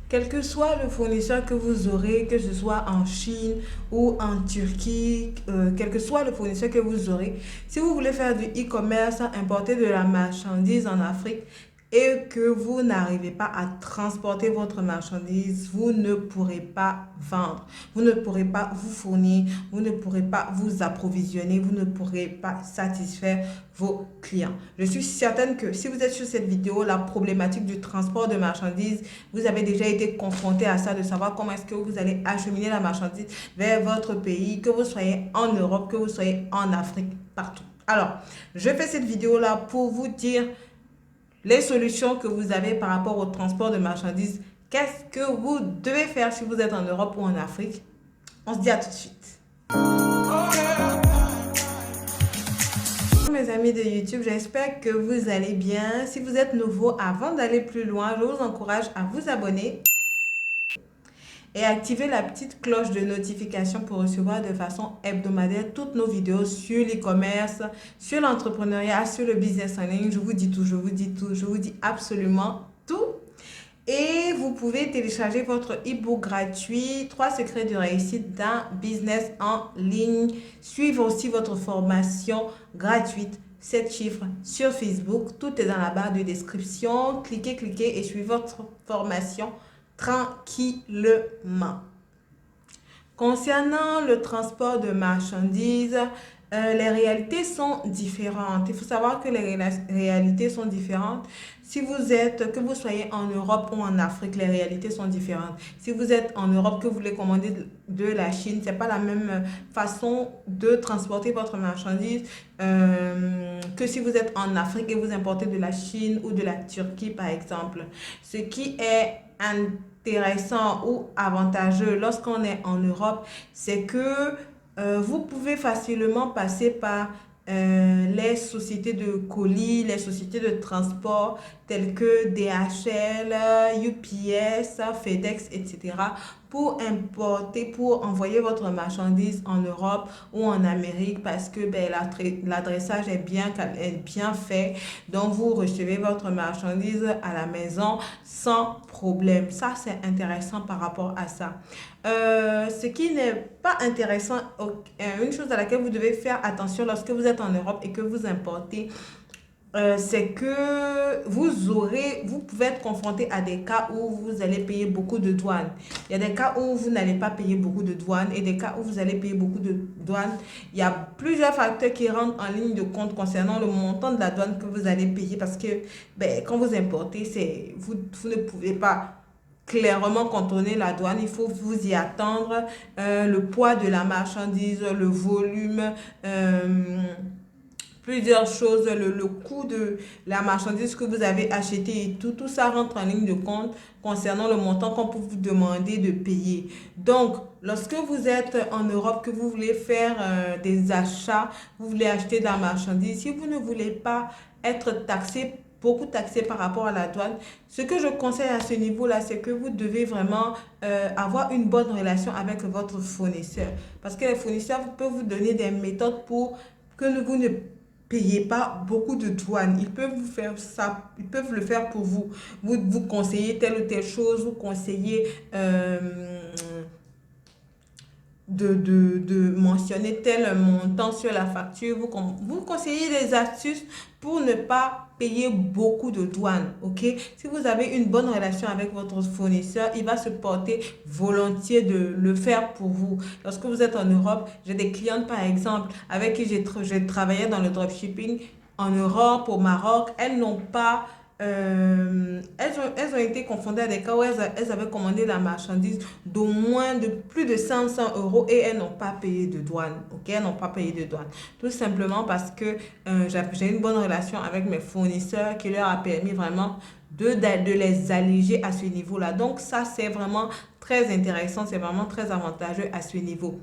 Quel que soit le fournisseur que vous aurez, que ce soit en Chine ou en Turquie, quel que soit le fournisseur que vous aurez, si vous voulez faire du e-commerce, importer de la marchandise en Afrique et que vous n'arrivez pas à transporter votre marchandise, vous ne pourrez pas vendre, vous ne pourrez pas vous fournir, vous ne pourrez pas vous approvisionner, vous ne pourrez pas satisfaire vos clients. Je suis certaine que si vous êtes sur cette vidéo, la problématique du transport de marchandises, vous avez déjà été confronté à ça, de savoir comment est-ce que vous allez acheminer la marchandise vers votre pays, que vous soyez en Europe, que vous soyez en Afrique, partout. Alors, je fais cette vidéo-là pour vous dire les solutions que vous avez par rapport au transport de marchandises. Qu'est-ce que vous devez faire si vous êtes en Europe ou en Afrique? On se dit à tout de suite. Mes amis de YouTube, j'espère que vous allez bien. Si vous êtes nouveau, avant d'aller plus loin, je vous encourage à vous abonner et activer la petite cloche de notification pour recevoir de façon hebdomadaire toutes nos vidéos sur l'e-commerce, sur l'entrepreneuriat, sur le business en ligne. Je vous dis tout, je vous dis tout, je vous dis absolument tout. Et vous pouvez télécharger votre e-book gratuit, 3 secrets de réussite d'un business en ligne. Suivre aussi votre formation gratuite, 7 chiffres sur Facebook. Tout est dans la barre de description. Cliquez et suivez votre formation tranquillement. Concernant le transport de marchandises, les réalités sont différentes. Il faut savoir que les réalités sont différentes. Si vous êtes, que vous soyez en Europe ou en Afrique, les réalités sont différentes. Si vous êtes en Europe, que vous voulez commander de la Chine, c'est pas la même façon de transporter votre marchandise que si vous êtes en Afrique et vous importez de la Chine ou de la Turquie, par exemple. Ce qui est intéressant ou avantageux lorsqu'on est en Europe, c'est que vous pouvez facilement passer par les sociétés de colis, les sociétés de transport telles que DHL, UPS, FedEx, etc. pour importer, pour envoyer votre marchandise en Europe ou en Amérique parce que l'adressage est bien fait. Donc, vous recevez votre marchandise à la maison sans problème. Ça, c'est intéressant par rapport à ça. Ce qui n'est pas intéressant, une chose à laquelle vous devez faire attention lorsque vous êtes en Europe et que vous importez, c'est que vous pouvez être confronté à des cas où vous allez payer beaucoup de douane. Il y a des cas où vous n'allez pas payer beaucoup de douane et des cas où vous allez payer beaucoup de douane. Il y a plusieurs facteurs qui rentrent en ligne de compte concernant le montant de la douane que vous allez payer parce que quand vous importez, vous ne pouvez pas clairement contourner la douane, il faut vous y attendre, le poids de la marchandise, le volume, plusieurs choses, le coût de la marchandise que vous avez acheté et tout ça rentre en ligne de compte concernant le montant qu'on peut vous demander de payer. Donc, lorsque vous êtes en Europe, que vous voulez faire des achats, vous voulez acheter de la marchandise, si vous ne voulez pas être beaucoup taxé par rapport à la douane, ce que je conseille à ce niveau-là, c'est que vous devez vraiment avoir une bonne relation avec votre fournisseur. Parce que les fournisseurs peuvent vous donner des méthodes pour que vous ne payez pas beaucoup de douane. Ils peuvent vous faire ça, ils peuvent le faire pour vous. Vous conseiller telle ou telle chose, vous conseiller de mentionner tel montant sur la facture. Vous conseillez des astuces pour ne pas payer beaucoup de douane, ok? Si vous avez une bonne relation avec votre fournisseur, il va se porter volontiers de le faire pour vous. Lorsque vous êtes en Europe, j'ai des clientes par exemple avec qui j'ai travaillé dans le dropshipping en Europe, au Maroc, elles n'ont pas elles ont été confrontées à des cas où elles avaient commandé la marchandise de plus de 500 euros et elles n'ont pas payé de douane. Ok, elles n'ont pas payé de douane. Tout simplement parce que j'ai une bonne relation avec mes fournisseurs qui leur a permis vraiment de les alléger à ce niveau-là. Donc ça, c'est vraiment très intéressant, c'est vraiment très avantageux à ce niveau.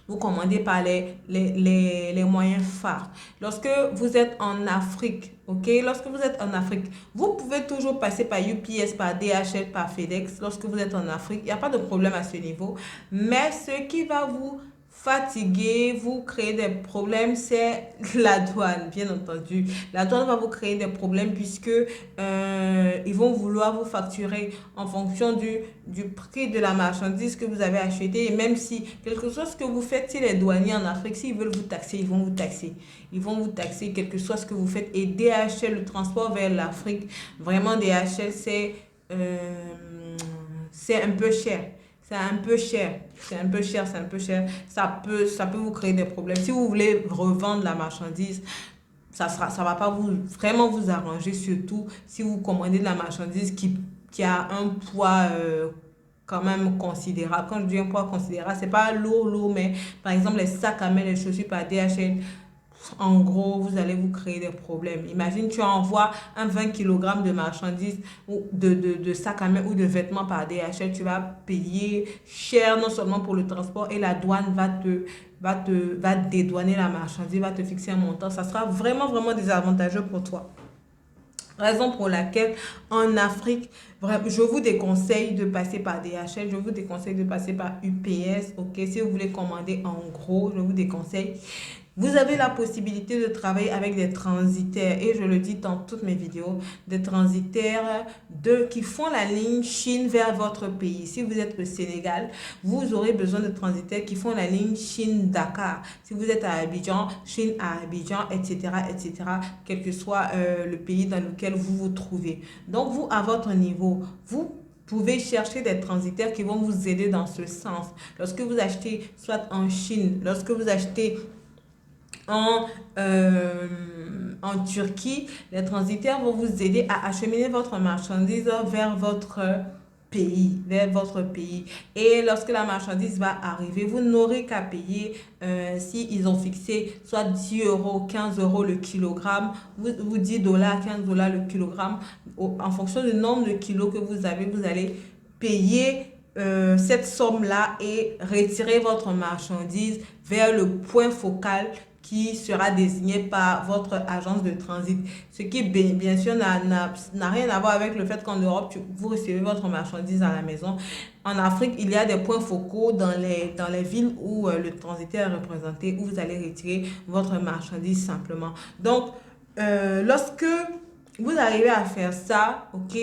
Vous commandez par les moyens phares. Lorsque vous êtes en Afrique, ok, lorsque vous êtes en Afrique, vous pouvez toujours passer par UPS, par DHL, par FedEx. Lorsque vous êtes en Afrique, il n'y a pas de problème à ce niveau. Mais ce qui va vous fatiguer, vous créer des problèmes, c'est la douane, bien entendu. La douane va vous créer des problèmes puisque ils vont vouloir vous facturer en fonction du prix de la marchandise que vous avez acheté. Et même si quelque chose que vous faites, si les douaniers en Afrique, s'ils veulent vous taxer, ils vont vous taxer. Ils vont vous taxer, quel que soit ce que vous faites. Et DHL, le transport vers l'Afrique, vraiment DHL, c'est un peu cher. C'est un peu cher, c'est un peu cher, c'est un peu cher. Ça peut vous créer des problèmes. Si vous voulez revendre la marchandise, ça va pas vraiment vous arranger, surtout si vous commandez de la marchandise qui a un poids quand même considérable. Quand je dis un poids considérable, c'est pas lourd, mais par exemple les sacs à main, les chaussures par DHL, en gros, vous allez vous créer des problèmes. Imagine, tu envoies un 20 kg de marchandises ou de sacs à main ou de vêtements par DHL, tu vas payer cher non seulement pour le transport et la douane va dédouaner la marchandise, va te fixer un montant. Ça sera vraiment, vraiment désavantageux pour toi. Raison pour laquelle en Afrique, je vous déconseille de passer par DHL, je vous déconseille de passer par UPS, ok? Si vous voulez commander en gros, je vous déconseille. Vous avez la possibilité de travailler avec des transitaires et je le dis dans toutes mes vidéos, des transitaires qui font la ligne Chine vers votre pays. Si vous êtes au Sénégal, vous aurez besoin de transitaires qui font la ligne Chine-Dakar. Si vous êtes à Abidjan, Chine à Abidjan, etc., etc., quel que soit le pays dans lequel vous vous trouvez. Donc, vous, à votre niveau, vous pouvez chercher des transitaires qui vont vous aider dans ce sens. Lorsque vous achetez soit en Chine, lorsque vous achetez en, euh, en Turquie, les transitaires vont vous aider à acheminer votre marchandise vers votre pays. Et lorsque la marchandise va arriver, vous n'aurez qu'à payer si ils ont fixé soit 10 euros, 15 euros le kilogramme, ou 10 dollars, 15 dollars le kilogramme. En fonction du nombre de kilos que vous avez, vous allez payer cette somme-là et retirer votre marchandise vers le point focal qui sera désigné par votre agence de transit. Ce qui, bien sûr, n'a rien à voir avec le fait qu'en Europe, vous recevez votre marchandise à la maison. En Afrique, il y a des points focaux dans les villes où le transitaire est représenté, où vous allez retirer votre marchandise simplement. Donc, lorsque vous arrivez à faire ça, ok,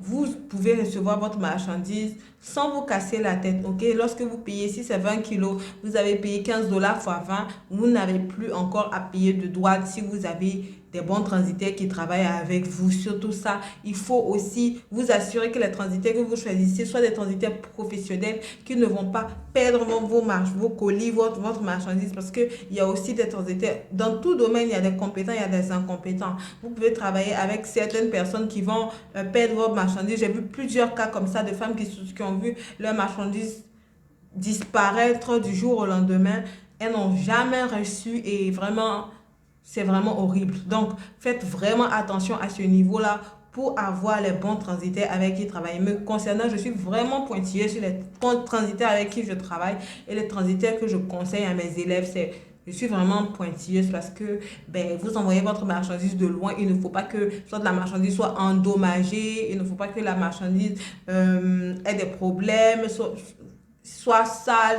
vous pouvez recevoir votre marchandise sans vous casser la tête, ok. Lorsque vous payez, si c'est 20 kilos, vous avez payé 15 dollars fois 20, vous n'avez plus encore à payer de douane si vous avez des bons transitaires qui travaillent avec vous. Surtout ça, il faut aussi vous assurer que les transitaires que vous choisissez soient des transitaires professionnels qui ne vont pas perdre vos colis, votre marchandise, parce qu'il y a aussi des transitaires. Dans tout domaine, il y a des compétents, il y a des incompétents. Vous pouvez travailler avec certaines personnes qui vont perdre votre marchandise. J'ai vu plusieurs cas comme ça de femmes qui ont vu leur marchandise disparaître du jour au lendemain. Elles n'ont jamais reçu et vraiment, c'est vraiment horrible. Donc, faites vraiment attention à ce niveau-là pour avoir les bons transitaires avec qui travailler. Me concernant, je suis vraiment pointilleuse sur les transitaires avec qui je travaille et les transitaires que je conseille à mes élèves. Je suis vraiment pointilleuse parce que vous envoyez votre marchandise de loin. Il ne faut pas que soit la marchandise soit endommagée. Il ne faut pas que la marchandise ait des problèmes, soit sale,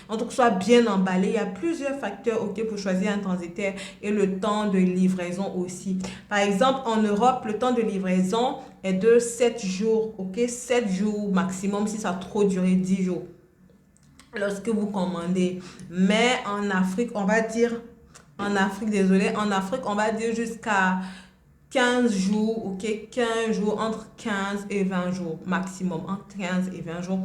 en tout cas soit bien emballé. Il y a plusieurs facteurs ok, pour choisir un transitaire et le temps de livraison aussi. Par exemple, en Europe, le temps de livraison est de 7 jours, ok, 7 jours maximum si ça a trop duré 10 jours lorsque vous commandez. Mais en Afrique, on va dire, en Afrique, on va dire jusqu'à 15 jours, ok, 15 jours, entre 15 et 20 jours maximum, entre 15 et 20 jours.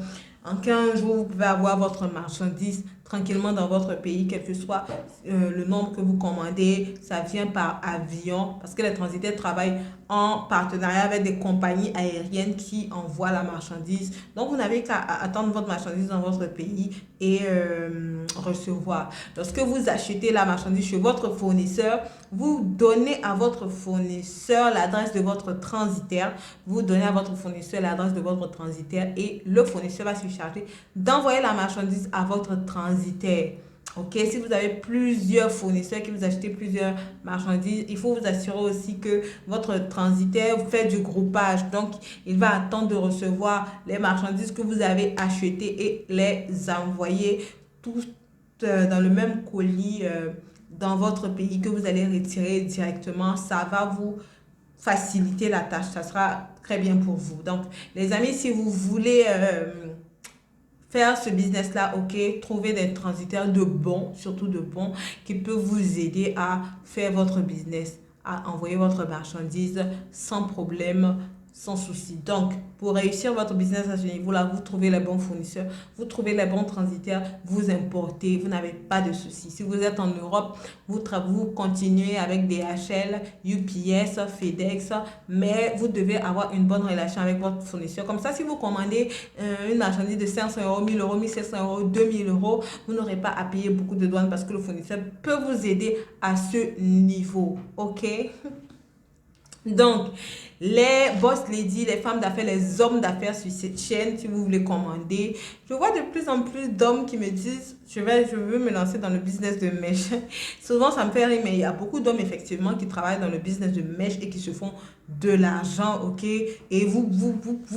En 15 jours, vous pouvez avoir votre marchandise tranquillement dans votre pays, quel que soit le nombre que vous commandez. Ça vient par avion parce que les transitaires travaillent en partenariat avec des compagnies aériennes qui envoient la marchandise. Donc, vous n'avez qu'à attendre votre marchandise dans votre pays et recevoir. Lorsque vous achetez la marchandise chez votre fournisseur, vous donnez à votre fournisseur l'adresse de votre transitaire. Vous donnez à votre fournisseur l'adresse de votre transitaire et le fournisseur va se charger d'envoyer la marchandise à votre transitaire. Ok, si vous avez plusieurs fournisseurs qui vous achetez plusieurs marchandises, il faut vous assurer aussi que votre transitaire vous fait du groupage. Donc, il va attendre de recevoir les marchandises que vous avez achetées et les envoyer dans le même colis dans votre pays que vous allez retirer directement. Ça va vous faciliter la tâche. Ça sera très bien pour vous. Donc, les amis, si vous voulez faire ce business-là, ok, trouvez des transitaires de bons, surtout de bons, qui peuvent vous aider à faire votre business, à envoyer votre marchandise sans problème, sans souci. Donc, pour réussir votre business à ce niveau-là, vous trouvez les bons fournisseurs, vous trouvez les bons transitaires, vous importez, vous n'avez pas de souci. Si vous êtes en Europe, vous continuez avec DHL, UPS, FedEx, mais vous devez avoir une bonne relation avec votre fournisseur. Comme ça, si vous commandez une marchandise de 500 euros, 1000 euros, 1500 euros, 2000 euros, vous n'aurez pas à payer beaucoup de douane parce que le fournisseur peut vous aider à ce niveau. OK? Donc, les boss ladies, les femmes d'affaires, les hommes d'affaires sur cette chaîne, si vous voulez commander, je vois de plus en plus d'hommes qui me disent, je veux me lancer dans le business de mèche. Souvent, ça me fait rire, mais il y a beaucoup d'hommes, effectivement, qui travaillent dans le business de mèche et qui se font de l'argent, ok? Et vous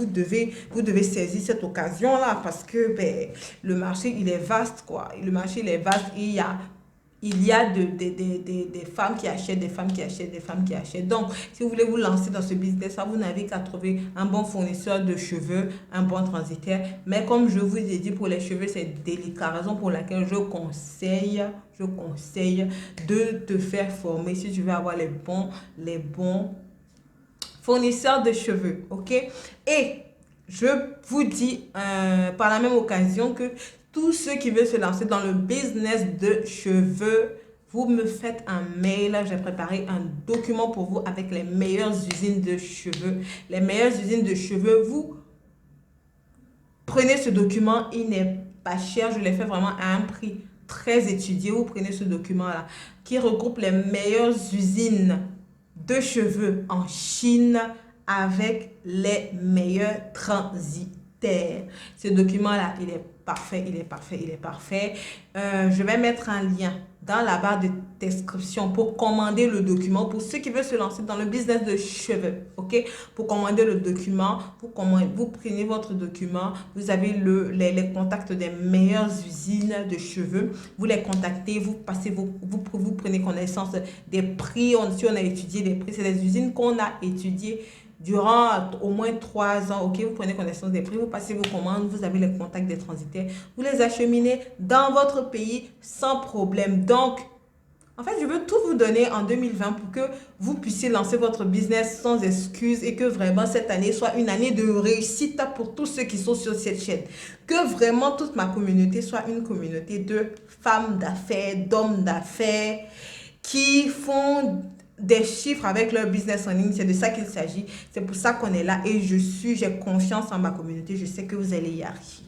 devez saisir cette occasion-là parce que ben, le marché, il est vaste, quoi. Le marché, il est vaste et il y a des femmes qui achètent, des femmes qui achètent, des femmes qui achètent. Donc, si vous voulez vous lancer dans ce business, vous n'avez qu'à trouver un bon fournisseur de cheveux, un bon transitaire. Mais comme je vous ai dit, pour les cheveux, c'est délicat. Raison pour laquelle je conseille de te faire former si tu veux avoir les bons fournisseurs de cheveux. OK? Et je vous dis par la même occasion que tous ceux qui veulent se lancer dans le business de cheveux, vous me faites un mail. J'ai préparé un document pour vous avec les meilleures usines de cheveux. Les meilleures usines de cheveux, vous prenez ce document, il n'est pas cher. Je l'ai fait vraiment à un prix très étudié. Vous prenez ce document-là qui regroupe les meilleures usines de cheveux en Chine avec les meilleurs transitaires. Ce document-là, il est parfait, il est parfait, il est parfait. Je vais mettre un lien dans la barre de description pour commander le document pour ceux qui veulent se lancer dans le business de cheveux. Ok? Pour commander le document, vous prenez votre document, vous avez les contacts des meilleures usines de cheveux, vous les contactez, vous prenez connaissance des prix. Si on a étudié les prix, c'est les usines qu'on a étudiées durant au moins 3 ans, ok, vous prenez connaissance des prix, vous passez vos commandes, vous avez les contacts des transitaires, vous les acheminez dans votre pays sans problème. Donc, en fait, je veux tout vous donner en 2020 pour que vous puissiez lancer votre business sans excuse et que vraiment cette année soit une année de réussite pour tous ceux qui sont sur cette chaîne. Que vraiment toute ma communauté soit une communauté de femmes d'affaires, d'hommes d'affaires qui font des chiffres avec leur business en ligne. C'est de ça qu'il s'agit. C'est pour ça qu'on est là et j'ai confiance en ma communauté. Je sais que vous allez y arriver.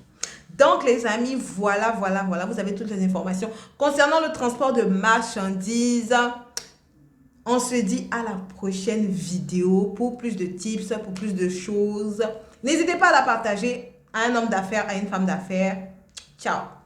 Donc les amis, voilà, vous avez toutes les informations concernant le transport de marchandises. On se dit à la prochaine vidéo pour plus de tips, pour plus de choses. N'hésitez pas à la partager à un homme d'affaires, à une femme d'affaires. Ciao.